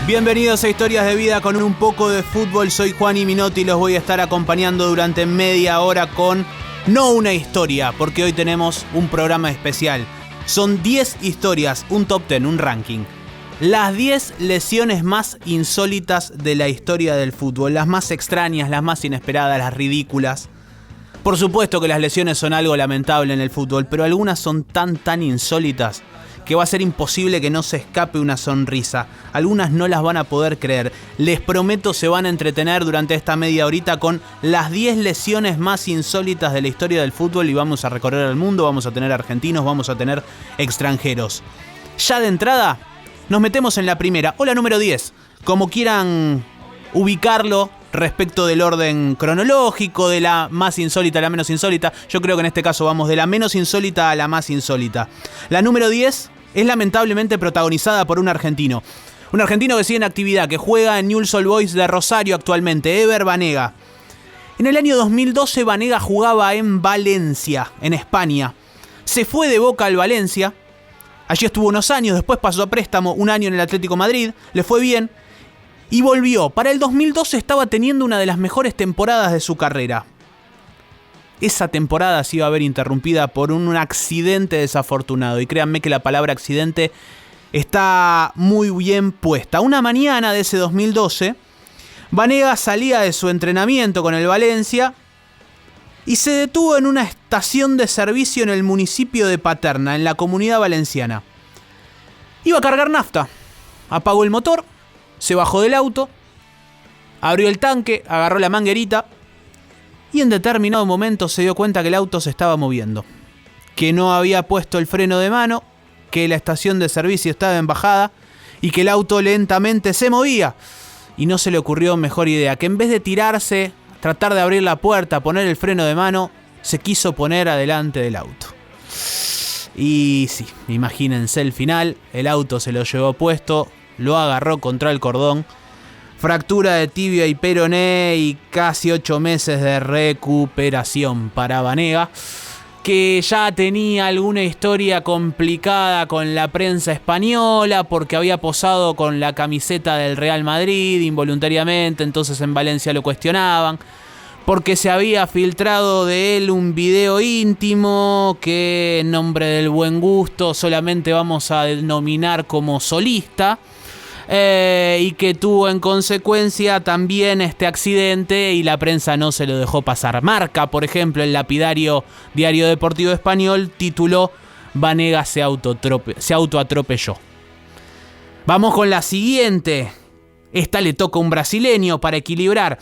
Bienvenidos a Historias de Vida con un poco de fútbol. Soy Juan Minotti y los voy a estar acompañando durante media hora con no una historia, porque hoy tenemos un programa especial. Son 10 historias, un top 10, un ranking. Las 10 lesiones más insólitas de la historia del fútbol. Las más extrañas, las más inesperadas, las ridículas. Por supuesto que las lesiones son algo lamentable en el fútbol, pero algunas son tan insólitas que va a ser imposible que no se escape una sonrisa. Algunas no las van a poder creer. Les prometo se van a entretener durante esta media horita con las 10 lesiones más insólitas de la historia del fútbol y vamos a recorrer el mundo, vamos a tener argentinos, vamos a tener extranjeros. Ya de entrada, nos metemos en la primera, o la número 10, como quieran ubicarlo respecto del orden cronológico, de la más insólita a la menos insólita. Yo creo que en este caso vamos de la menos insólita a la más insólita. La número 10 es lamentablemente protagonizada por un argentino. Un argentino que sigue en actividad, que juega en Newell's Old Boys de Rosario actualmente, Ever Banega. En el año 2012 Banega jugaba en Valencia, en España. Se fue de Boca al Valencia. Allí estuvo unos años, después pasó a préstamo un año en el Atlético Madrid, le fue bien y volvió. Para el 2012 estaba teniendo una de las mejores temporadas de su carrera. Esa temporada se iba a ver interrumpida por un accidente desafortunado. Y créanme que la palabra accidente está muy bien puesta. Una mañana de ese 2012, Banega salía de su entrenamiento con el Valencia y se detuvo en una estación de servicio en el municipio de Paterna, en la Comunidad Valenciana. Iba a cargar nafta. Apagó el motor, se bajó del auto, abrió el tanque, agarró la manguerita y en determinado momento se dio cuenta que el auto se estaba moviendo, que no había puesto el freno de mano, que la estación de servicio estaba en bajada y que el auto lentamente se movía. Y no se le ocurrió mejor idea que en vez de tirarse, tratar de abrir la puerta, poner el freno de mano, se quiso poner adelante del auto. Y sí, imagínense el final, el auto se lo llevó puesto, lo agarró contra el cordón. Fractura de tibia y peroné y casi 8 meses de recuperación para Banega, que ya tenía alguna historia complicada con la prensa española porque había posado con la camiseta del Real Madrid involuntariamente, entonces en Valencia lo cuestionaban, porque se había filtrado de él un video íntimo que en nombre del buen gusto solamente vamos a denominar como solista. Y que tuvo en consecuencia también este accidente y la prensa no se lo dejó pasar. Marca, por ejemplo, el lapidario Diario Deportivo Español tituló Banega se autoatropelló. Vamos con la siguiente. Esta le toca a un brasileño para equilibrar.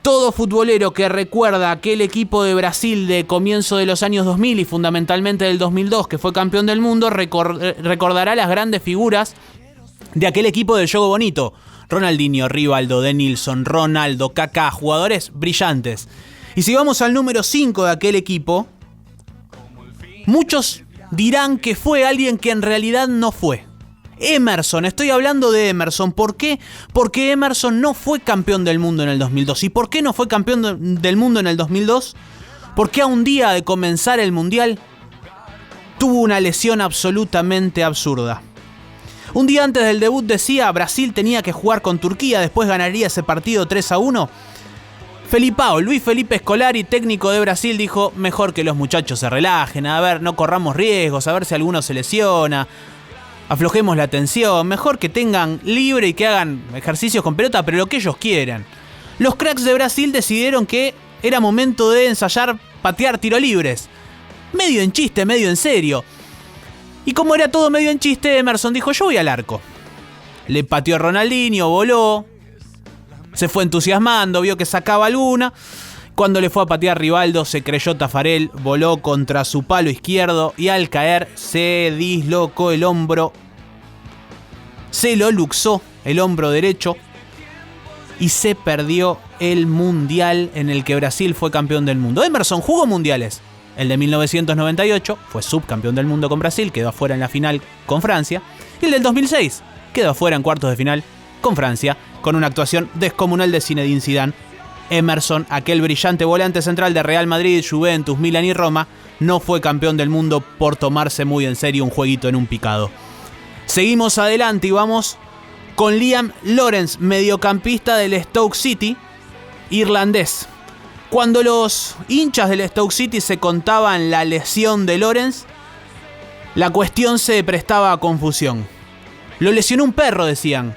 Todo futbolero que recuerda aquel equipo de Brasil de comienzo de los años 2000 y fundamentalmente del 2002 que fue campeón del mundo recordará las grandes figuras de aquel equipo del juego bonito. Ronaldinho, Rivaldo, Denilson, Ronaldo, Kaká, jugadores brillantes. Y si vamos al número 5 de aquel equipo, muchos dirán que fue alguien que en realidad no fue. Emerson, estoy hablando de Emerson. ¿Por qué? Porque Emerson no fue campeón del mundo en el 2002. ¿Y por qué no fue campeón del mundo en el 2002? Porque a un día de comenzar el Mundial tuvo una lesión absolutamente absurda. Un día antes del debut decía Brasil tenía que jugar con Turquía, después ganaría ese partido 3-1. Luis Felipe Scolari, técnico de Brasil, dijo mejor que los muchachos se relajen, a ver, no corramos riesgos, a ver si alguno se lesiona, aflojemos la tensión, mejor que tengan libre y que hagan ejercicios con pelota, pero lo que ellos quieran. Los cracks de Brasil decidieron que era momento de ensayar patear tiro libres, medio en chiste, medio en serio. Y como era todo medio en chiste, Emerson dijo, yo voy al arco. Le pateó a Ronaldinho, voló. Se fue entusiasmando, vio que sacaba alguna. Cuando le fue a patear Rivaldo, se creyó Tafarel, voló contra su palo izquierdo y al caer se dislocó el hombro. Se lo luxó el hombro derecho y se perdió el mundial en el que Brasil fue campeón del mundo. Emerson jugó mundiales. El de 1998 fue subcampeón del mundo con Brasil, quedó afuera en la final con Francia. Y el del 2006 quedó afuera en cuartos de final con Francia, con una actuación descomunal de Zinedine Zidane. Emerson, aquel brillante volante central de Real Madrid, Juventus, Milan y Roma, no fue campeón del mundo por tomarse muy en serio un jueguito en un picado. Seguimos adelante y vamos con Liam Lawrence, mediocampista del Stoke City, irlandés. Cuando los hinchas del Stoke City se contaban la lesión de Lawrence, la cuestión se prestaba a confusión. Lo lesionó un perro, decían.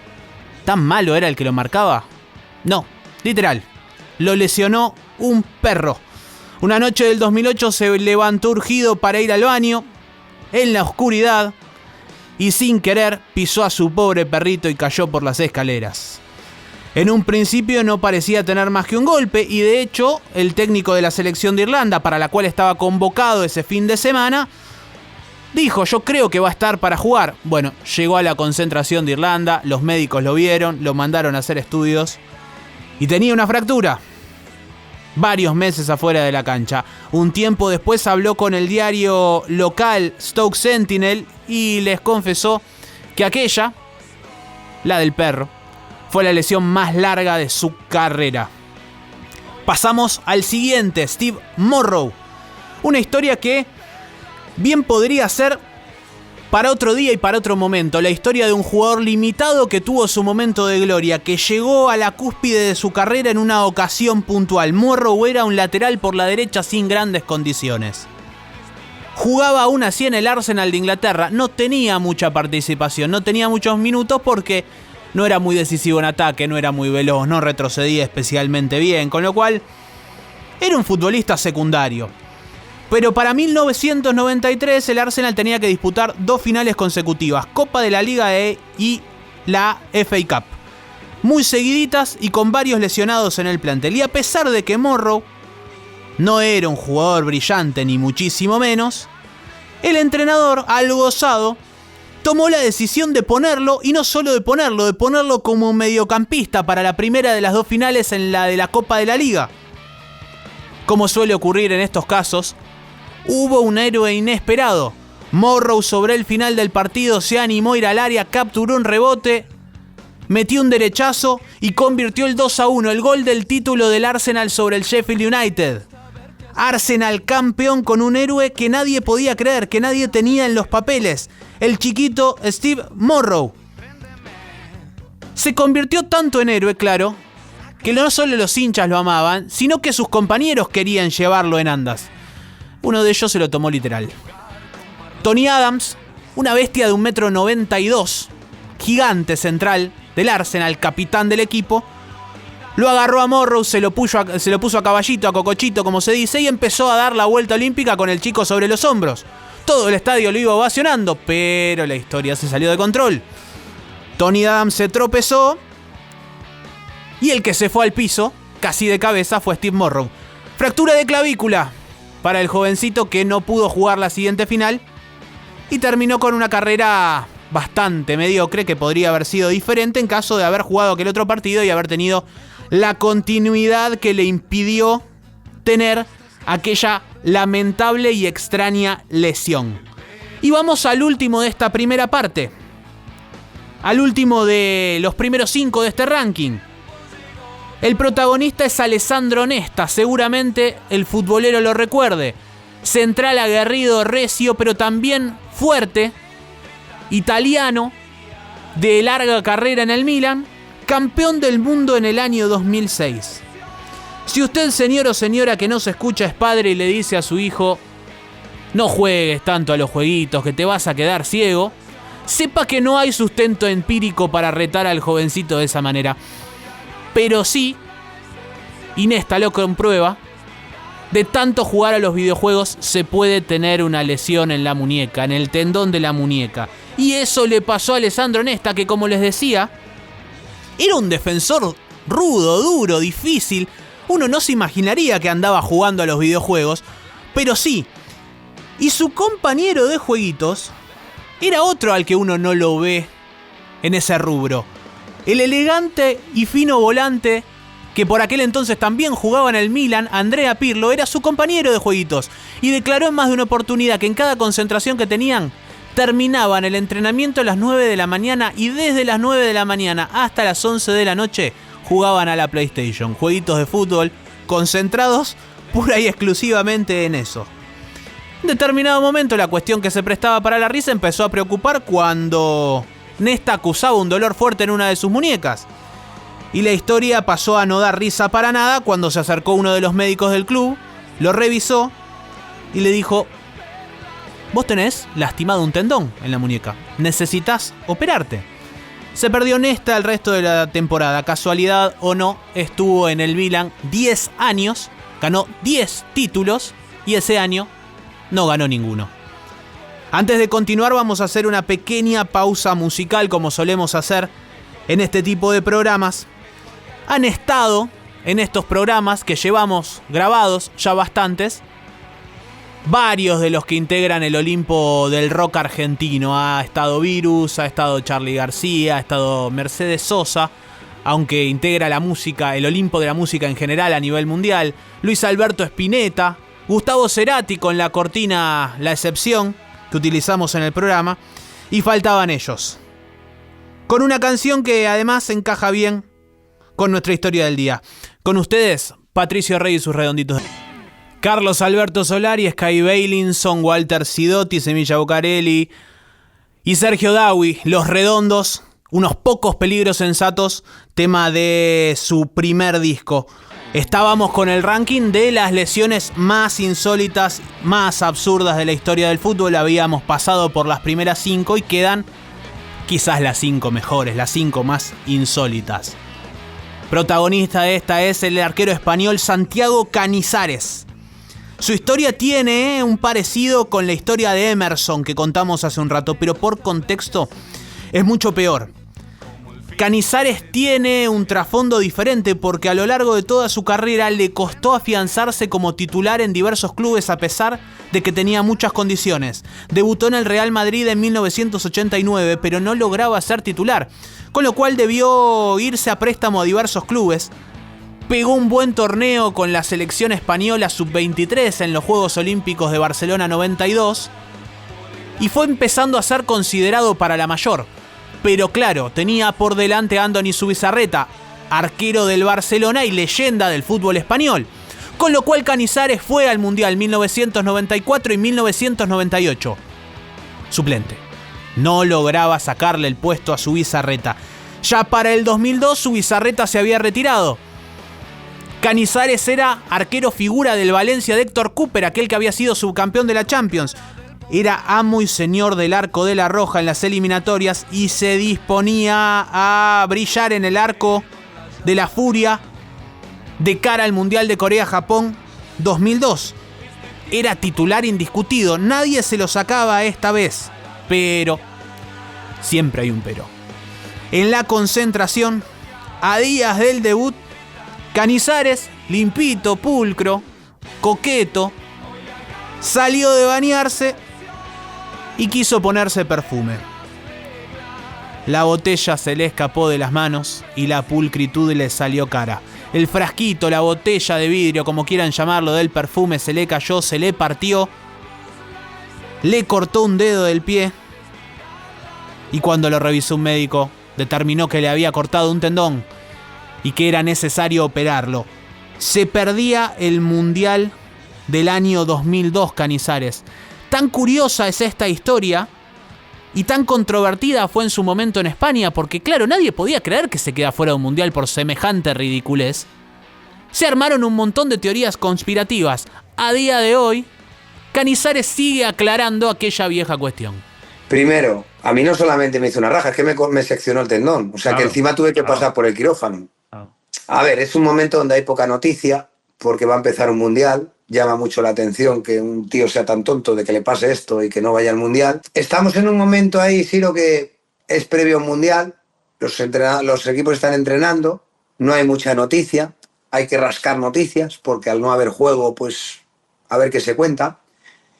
¿Tan malo era el que lo marcaba? No, literal. Lo lesionó un perro. Una noche del 2008 se levantó urgido para ir al baño, en la oscuridad, y sin querer pisó a su pobre perrito y cayó por las escaleras. En un principio no parecía tener más que un golpe, y de hecho el técnico de la selección de Irlanda, para la cual estaba convocado ese fin de semana, dijo: yo creo que va a estar para jugar. Bueno, llegó a la concentración de Irlanda, los médicos lo vieron, lo mandaron a hacer estudios y tenía una fractura. Varios meses afuera de la cancha. Un tiempo después habló con el diario local Stoke Sentinel y les confesó que aquella, la del perro, fue la lesión más larga de su carrera. Pasamos al siguiente, Steve Morrow. Una historia que bien podría ser para otro día y para otro momento. La historia de un jugador limitado que tuvo su momento de gloria, que llegó a la cúspide de su carrera en una ocasión puntual. Morrow era un lateral por la derecha sin grandes condiciones. Jugaba aún así en el Arsenal de Inglaterra. No tenía mucha participación, no tenía muchos minutos porque no era muy decisivo en ataque, no era muy veloz, no retrocedía especialmente bien, con lo cual era un futbolista secundario. Pero para 1993 el Arsenal tenía que disputar 2 finales consecutivas, Copa de la Liga y la FA Cup. Muy seguiditas y con varios lesionados en el plantel. Y a pesar de que Morrow no era un jugador brillante ni muchísimo menos, el entrenador, algo osado, tomó la decisión de ponerlo, y no solo de ponerlo como mediocampista para la primera de las 2 finales en la de la Copa de la Liga. Como suele ocurrir en estos casos, hubo un héroe inesperado. Morrow sobre el final del partido se animó a ir al área, capturó un rebote, metió un derechazo y convirtió el 2-1, el gol del título del Arsenal sobre el Sheffield United. Arsenal campeón con un héroe que nadie podía creer, que nadie tenía en los papeles. El chiquito Steve Morrow. Se convirtió tanto en héroe, claro, que no solo los hinchas lo amaban, sino que sus compañeros querían llevarlo en andas. Uno de ellos se lo tomó literal. Tony Adams, una bestia de 1,92 m, gigante central del Arsenal, capitán del equipo, lo agarró a Morrow, se lo puso a caballito, a cocochito, como se dice, y empezó a dar la vuelta olímpica con el chico sobre los hombros. Todo el estadio lo iba ovacionando, pero la historia se salió de control. Tony Adams se tropezó y el que se fue al piso, casi de cabeza, fue Steve Morrow. Fractura de clavícula para el jovencito, que no pudo jugar la siguiente final y terminó con una carrera bastante mediocre, que podría haber sido diferente en caso de haber jugado aquel otro partido y haber tenido la continuidad que le impidió tener aquella lamentable y extraña lesión. Y vamos al último de esta primera parte, al último de los primeros 5 de este ranking. El protagonista es Alessandro Nesta, seguramente el futbolero lo recuerde. Central aguerrido, recio, pero también fuerte, italiano, de larga carrera en el Milan, campeón del mundo en el año 2006. Si usted, señor o señora que no se escucha, es padre y le dice a su hijo: no juegues tanto a los jueguitos, que te vas a quedar ciego, sepa que no hay sustento empírico para retar al jovencito de esa manera. Pero sí, y Nesta lo comprueba, de tanto jugar a los videojuegos se puede tener una lesión en la muñeca, en el tendón de la muñeca. Y eso le pasó a Alessandro Nesta, que, como les decía, era un defensor rudo, duro, difícil. Uno no se imaginaría que andaba jugando a los videojuegos, pero sí. Y su compañero de jueguitos era otro al que uno no lo ve en ese rubro. El elegante y fino volante que por aquel entonces también jugaba en el Milan, Andrea Pirlo, era su compañero de jueguitos y declaró en más de una oportunidad que en cada concentración que tenían terminaban el entrenamiento a las 9 de la mañana y desde las 9 de la mañana hasta las 11 de la noche jugaban a la PlayStation, jueguitos de fútbol concentrados pura y exclusivamente en eso. En determinado momento la cuestión que se prestaba para la risa empezó a preocupar cuando Nesta acusaba un dolor fuerte en una de sus muñecas. Y la historia pasó a no dar risa para nada cuando se acercó uno de los médicos del club, lo revisó y le dijo: vos tenés lastimado un tendón en la muñeca, necesitas operarte. Se perdió Nesta el resto de la temporada. Casualidad o no, estuvo en el Milan 10 años, ganó 10 títulos y ese año no ganó ninguno. Antes de continuar vamos a hacer una pequeña pausa musical como solemos hacer en este tipo de programas. Han estado en estos programas que llevamos grabados ya bastantes, varios de los que integran el Olimpo del rock argentino. Ha estado Virus, ha estado Charly García, ha estado Mercedes Sosa, aunque integra la música, el Olimpo de la música en general a nivel mundial. Luis Alberto Spinetta, Gustavo Cerati con la cortina La Excepción que utilizamos en el programa, y faltaban ellos. Con una canción que además encaja bien con nuestra historia del día. Con ustedes, Patricio Rey y sus redonditos. Carlos Alberto Solari, Sky Bailinson, Walter Sidotti, Semilla Bocarelli y Sergio Dawi, Los Redondos, Unos Pocos Peligros Sensatos, tema de su primer disco. Estábamos con el ranking de las lesiones más insólitas, más absurdas de la historia del fútbol. Habíamos pasado por las primeras 5 y quedan quizás las 5 mejores, las 5 más insólitas. Protagonista de esta es el arquero español Santiago Canizares. Su historia tiene un parecido con la historia de Emerson que contamos hace un rato, pero por contexto es mucho peor. Canizares tiene un trasfondo diferente porque a lo largo de toda su carrera le costó afianzarse como titular en diversos clubes a pesar de que tenía muchas condiciones. Debutó en el Real Madrid en 1989, pero no lograba ser titular, con lo cual debió irse a préstamo a diversos clubes. Pegó un buen torneo con la selección española sub-23 en los Juegos Olímpicos de Barcelona 92 y fue empezando a ser considerado para la mayor. Pero claro, tenía por delante a Andoni Zubizarreta, arquero del Barcelona y leyenda del fútbol español. Con lo cual Canizares fue al Mundial 1994 y 1998. Suplente. No lograba sacarle el puesto a Zubizarreta. Ya para el 2002 Zubizarreta se había retirado. Canizares era arquero figura del Valencia de Héctor Cúper, aquel que había sido subcampeón de la Champions. Era amo y señor del arco de la Roja en las eliminatorias y se disponía a brillar en el arco de la Furia de cara al Mundial de Corea-Japón 2002. Era titular indiscutido, nadie se lo sacaba esta vez. Pero, siempre hay un pero. En la concentración, a días del debut, Canizares, limpito, pulcro, coqueto, salió de bañarse y quiso ponerse perfume. La botella se le escapó de las manos y la pulcritud le salió cara. El frasquito, la botella de vidrio, como quieran llamarlo, del perfume se le cayó, se le partió, le cortó un dedo del pie y cuando lo revisó un médico determinó que le había cortado un tendón y que era necesario operarlo. Se perdía el Mundial del año 2002, Canizares. Tan curiosa es esta historia y tan controvertida fue en su momento en España porque, claro, nadie podía creer que se queda fuera de un Mundial por semejante ridiculez. Se armaron un montón de teorías conspirativas. A día de hoy, Canizares sigue aclarando aquella vieja cuestión. Primero, a mí no solamente me hizo una raja, es que me seccionó el tendón. O sea, que encima tuve que pasar por el quirófano. A ver, es un momento donde hay poca noticia porque va a empezar un Mundial. Llama mucho la atención que un tío sea tan tonto de que le pase esto y que no vaya al Mundial. Estamos en un momento ahí, Ciro, que es previo a un Mundial. Los equipos están entrenando, no hay mucha noticia. Hay que rascar noticias porque al no haber juego, pues a ver qué se cuenta.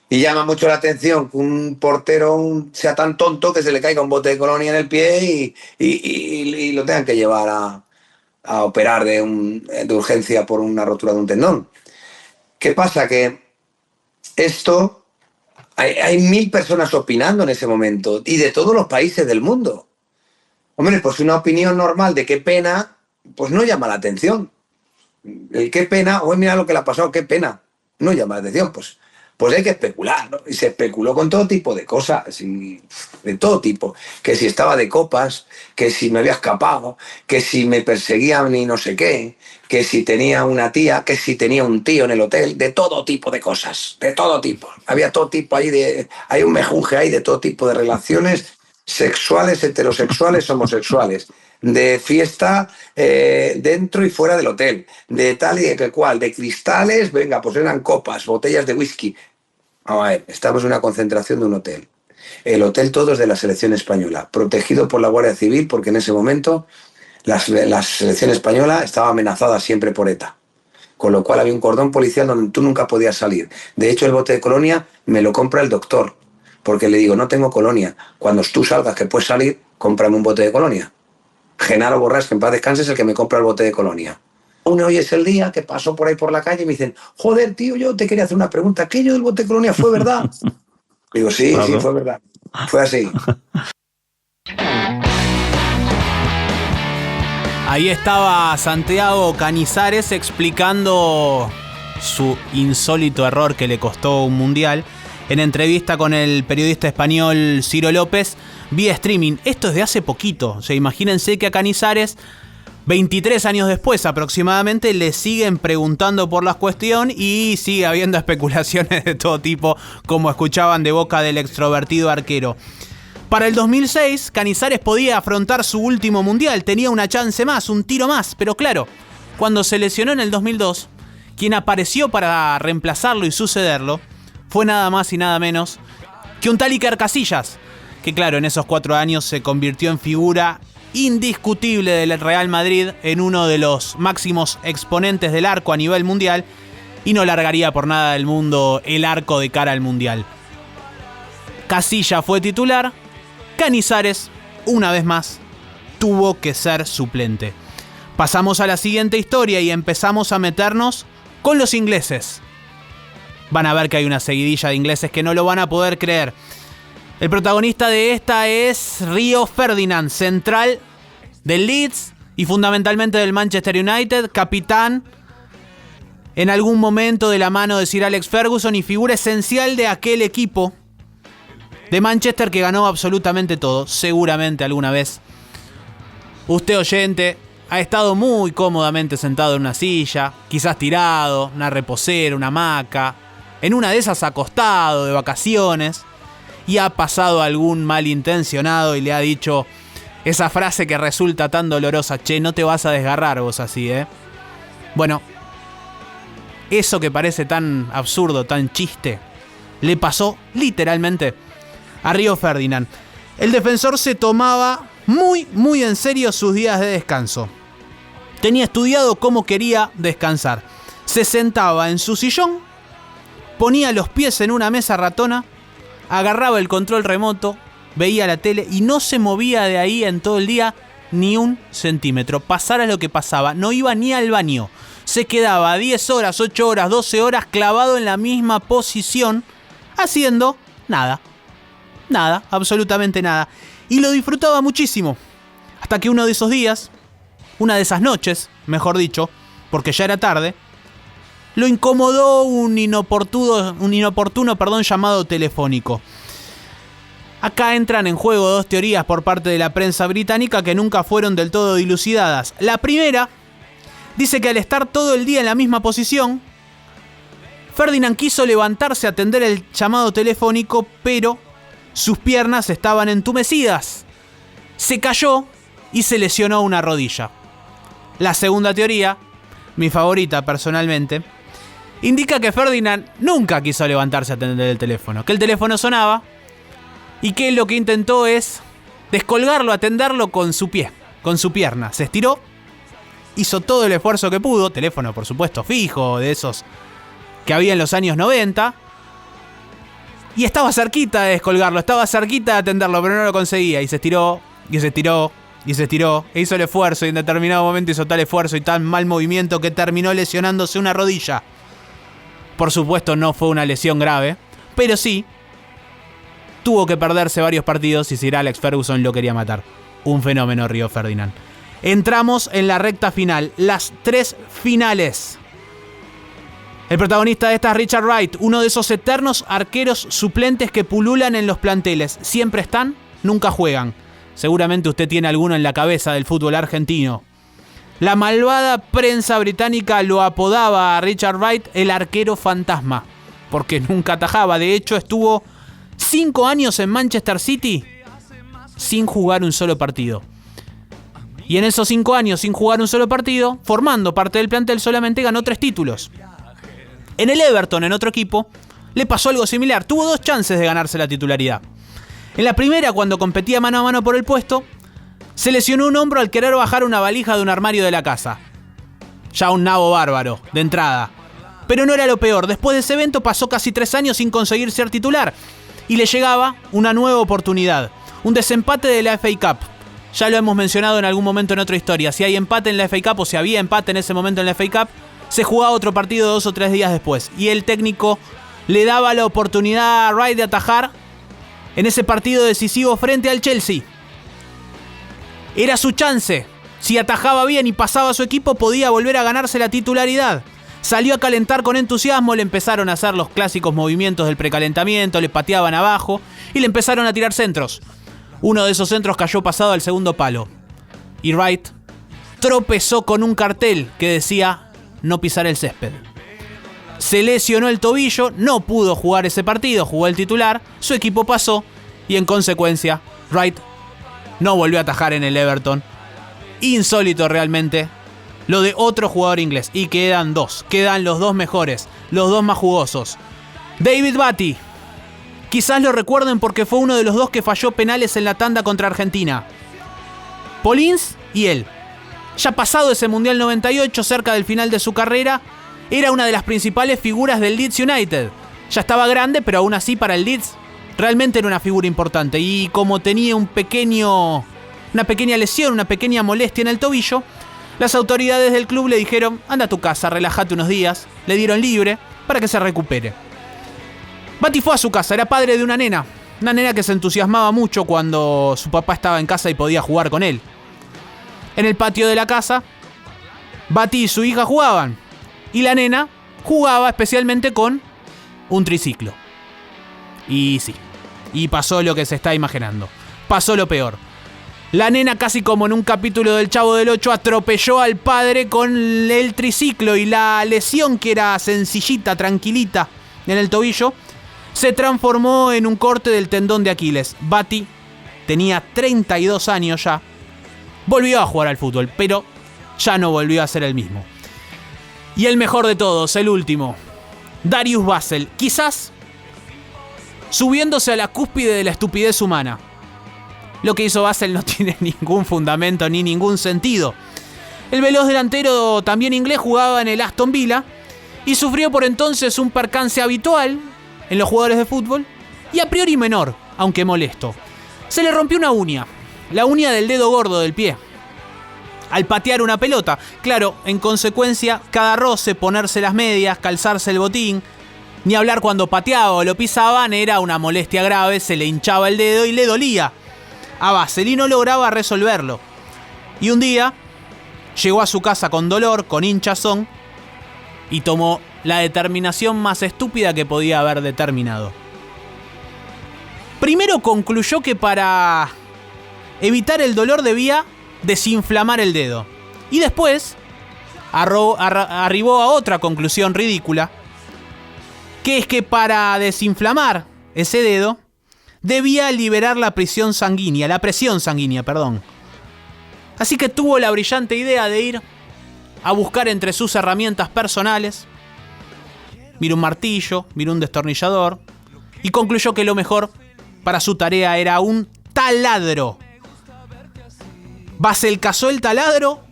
Y llama mucho la atención que un portero sea tan tonto que se le caiga un bote de colonia en el pie y lo tengan que llevar a operar de urgencia por una rotura de un tendón. ¿Qué pasa? Que esto... Hay 1000 personas opinando en ese momento y de todos los países del mundo. Hombre, pues una opinión normal de qué pena, pues no llama la atención. El qué pena, mira lo que le ha pasado, qué pena, no llama la atención. Pues Pues hay que especular, ¿no? Y se especuló con todo tipo de cosas, de todo tipo. Que si estaba de copas, que si me había escapado, que si me perseguían y no sé qué, que si tenía una tía, que si tenía un tío en el hotel, de todo tipo de cosas, de todo tipo. Había todo tipo ahí hay un mejunje ahí de todo tipo de relaciones sexuales, heterosexuales, homosexuales, de fiesta dentro y fuera del hotel, de tal y de que cual, de cristales, venga, pues eran copas, botellas de whisky. Vamos a ver, estamos en una concentración de un hotel. El hotel todo es de la selección española, protegido por la Guardia Civil, porque en ese momento la selección española estaba amenazada siempre por ETA. Con lo cual había un cordón policial donde tú nunca podías salir. De hecho, el bote de colonia me lo compra el doctor, porque le digo, no tengo colonia. Cuando tú salgas que puedes salir, cómprame un bote de colonia. Genaro Borrás, que en paz descanse, es el que me compra el bote de colonia. Hoy es el día que paso por ahí por la calle y me dicen, joder, tío, yo te quería hacer una pregunta. ¿Aquello del bote de colonia fue verdad? Digo, sí, claro. Sí, fue verdad. Fue así. Ahí estaba Santiago Cañizares explicando su insólito error que le costó un mundial en entrevista con el periodista español Ciro López vía streaming. Esto es de hace poquito. O sea, imagínense que a Cañizares, 23 años después aproximadamente, le siguen preguntando por la cuestión y sigue habiendo especulaciones de todo tipo, como escuchaban de boca del extrovertido arquero. Para el 2006, Cañizares podía afrontar su último mundial, tenía una chance más, un tiro más, pero claro, cuando se lesionó en el 2002, quien apareció para reemplazarlo y sucederlo fue nada más y nada menos que un tal Iker Casillas, que claro, en esos 4 años se convirtió en figura indiscutible del Real Madrid, en uno de los máximos exponentes del arco a nivel mundial, y no largaría por nada del mundo el arco de cara al mundial. Casillas fue titular, Cañizares, una vez más, tuvo que ser suplente. Pasamos a la siguiente historia y empezamos a meternos con los ingleses. Van a ver que hay una seguidilla de ingleses que no lo van a poder creer. El protagonista de esta es Rio Ferdinand, central del Leeds y fundamentalmente del Manchester United, capitán en algún momento de la mano de Sir Alex Ferguson y figura esencial de aquel equipo de Manchester que ganó absolutamente todo. Seguramente alguna vez usted, oyente, ha estado muy cómodamente sentado en una silla, quizás tirado, una reposera, una hamaca, en una de esas acostado de vacaciones, y ha pasado algún malintencionado y le ha dicho esa frase que resulta tan dolorosa: che, no te vas a desgarrar vos así, ¿eh? Bueno, eso que parece tan absurdo, tan chiste, le pasó literalmente a Rio Ferdinand. El defensor se tomaba muy en serio sus días de descanso. Tenía estudiado cómo quería descansar. Se sentaba en su sillón, ponía los pies en una mesa ratona, agarraba el control remoto, veía la tele y no se movía de ahí en todo el día ni un centímetro. Pasara lo que pasaba, no iba ni al baño. Se quedaba 10 horas, 8 horas, 12 horas clavado en la misma posición, haciendo nada. Nada, absolutamente nada. Y lo disfrutaba muchísimo. Hasta que uno de esos días, una de esas noches, mejor dicho, porque ya era tarde, lo incomodó un inoportuno llamado telefónico. Acá entran en juego dos teorías por parte de la prensa británica que nunca fueron del todo dilucidadas. La primera dice que al estar todo el día en la misma posición, Ferdinand quiso levantarse a atender el llamado telefónico, pero sus piernas estaban entumecidas. Se cayó y se lesionó una rodilla. La segunda teoría, mi favorita personalmente, indica que Ferdinand nunca quiso levantarse a atender el teléfono, que el teléfono sonaba y que lo que intentó es descolgarlo, atenderlo con su pie, con su pierna. Se estiró, hizo todo el esfuerzo que pudo, teléfono por supuesto fijo, de esos que había en los años 90, y estaba cerquita de descolgarlo, estaba cerquita de atenderlo, pero no lo conseguía, y se estiró, y se estiró, y se estiró, e hizo el esfuerzo, y en determinado momento hizo tal esfuerzo y tan mal movimiento que terminó lesionándose una rodilla. Por supuesto no fue una lesión grave, pero sí tuvo que perderse varios partidos y Sir Alex Ferguson lo quería matar. Un fenómeno Rio Ferdinand. Entramos en la recta final, las 3 finales. El protagonista de esta es Richard Wright, uno de esos eternos arqueros suplentes que pululan en los planteles. Siempre están, nunca juegan. Seguramente usted tiene alguno en la cabeza del fútbol argentino. La malvada prensa británica lo apodaba a Richard Wright el arquero fantasma, porque nunca atajaba. De hecho, estuvo 5 años en Manchester City sin jugar un solo partido. Y en esos 5 años sin jugar un solo partido, formando parte del plantel, solamente ganó 3 títulos. En el Everton, en otro equipo, le pasó algo similar. Tuvo 2 chances de ganarse la titularidad. En la primera, cuando competía mano a mano por el puesto, se lesionó un hombro al querer bajar una valija de un armario de la casa. Ya un nabo bárbaro, de entrada. Pero no era lo peor. Después de ese evento pasó casi 3 años sin conseguir ser titular. Y le llegaba una nueva oportunidad. Un desempate de la FA Cup. Ya lo hemos mencionado en algún momento en otra historia. Si hay empate en la FA Cup o si había empate en ese momento en la FA Cup, se jugaba otro partido 2 o 3 días después. Y el técnico le daba la oportunidad a Wright de atajar en ese partido decisivo frente al Chelsea. Era su chance. Si atajaba bien y pasaba a su equipo, podía volver a ganarse la titularidad. Salió a calentar con entusiasmo, le empezaron a hacer los clásicos movimientos del precalentamiento, le pateaban abajo y le empezaron a tirar centros. Uno de esos centros cayó pasado al segundo palo. Y Wright tropezó con un cartel que decía no pisar el césped. Se lesionó el tobillo, no pudo jugar ese partido, jugó el titular, su equipo pasó y en consecuencia Wright no volvió a atajar en el Everton. Insólito realmente lo de otro jugador inglés. Y quedan 2, quedan los 2 mejores, los 2 más jugosos. David Batty. Quizás lo recuerden porque fue uno de los 2 que falló penales en la tanda contra Argentina. Paul Ince y él. Ya pasado ese Mundial 98, cerca del final de su carrera, era una de las principales figuras del Leeds United. Ya estaba grande, pero aún así para el Leeds realmente era una figura importante. Y como tenía una pequeña lesión, una pequeña molestia en el tobillo, las autoridades del club le dijeron, anda a tu casa, relájate unos días. Le dieron libre para que se recupere. Batty fue a su casa, era padre de una nena que se entusiasmaba mucho cuando su papá estaba en casa y podía jugar con él. En el patio de la casa, Batty y su hija jugaban. Y la nena jugaba especialmente con un triciclo. Y sí, y pasó lo que se está imaginando. Pasó lo peor. La nena, casi como en un capítulo del Chavo del Ocho, atropelló al padre con el triciclo y la lesión, que era sencillita, tranquilita, en el tobillo, se transformó en un corte del tendón de Aquiles. Batty tenía 32 años ya. Volvió a jugar al fútbol, pero ya no volvió a ser el mismo. Y el mejor de todos, el último, Darius Vassell, quizás subiéndose a la cúspide de la estupidez humana. Lo que hizo Vassell no tiene ningún fundamento ni ningún sentido. El veloz delantero, también inglés, jugaba en el Aston Villa y sufrió por entonces un percance habitual en los jugadores de fútbol y a priori menor, aunque molesto. Se le rompió una uña, la uña del dedo gordo del pie, al patear una pelota. Claro, en consecuencia, cada roce, ponerse las medias, calzarse el botín, ni hablar cuando pateaba o lo pisaban, era una molestia grave, se le hinchaba el dedo y le dolía a Vassell y no lograba resolverlo. Y un día llegó a su casa con dolor, con hinchazón, y tomó la determinación más estúpida que podía haber determinado. Primero concluyó que para evitar el dolor debía desinflamar el dedo. Y después arribó a otra conclusión ridícula, que es que para desinflamar ese dedo debía liberar la presión sanguínea. Así que tuvo la brillante idea de ir a buscar entre sus herramientas personales, miró un martillo, miró un destornillador y concluyó que lo mejor para su tarea era un taladro. Vassell cazó el taladro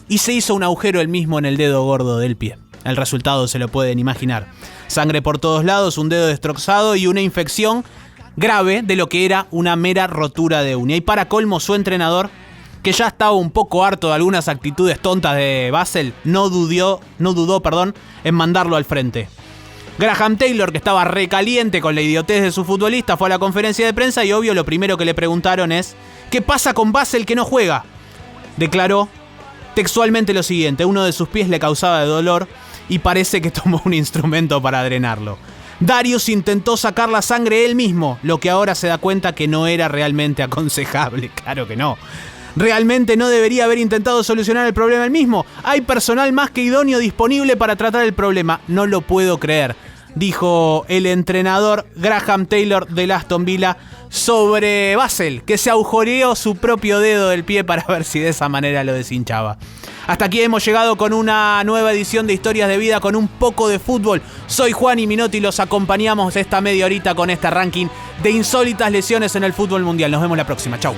y se hizo un agujero él mismo en el dedo gordo del pie. El resultado se lo pueden imaginar. Sangre por todos lados, un dedo destrozado y una infección grave de lo que era una mera rotura de uña. Y para colmo, su entrenador, que ya estaba un poco harto de algunas actitudes tontas de Vassell, no dudó en mandarlo al frente. Graham Taylor, que estaba recaliente con la idiotez de su futbolista, fue a la conferencia de prensa y obvio lo primero que le preguntaron es ¿qué pasa con Vassell que no juega? Declaró textualmente lo siguiente: uno de sus pies le causaba dolor y parece que tomó un instrumento para drenarlo. Darius intentó sacar la sangre él mismo, lo que ahora se da cuenta que no era realmente aconsejable. Claro que no. Realmente no debería haber intentado solucionar el problema él mismo. Hay personal más que idóneo disponible para tratar el problema. No lo puedo creer, dijo el entrenador Graham Taylor del Aston Villa sobre Basel, que se agujereó su propio dedo del pie para ver si de esa manera lo deshinchaba. Hasta aquí hemos llegado con una nueva edición de Historias de Vida con un poco de fútbol. Soy Juani Minotti y los acompañamos esta media horita con este ranking de insólitas lesiones en el fútbol mundial. Nos vemos la próxima. Chau.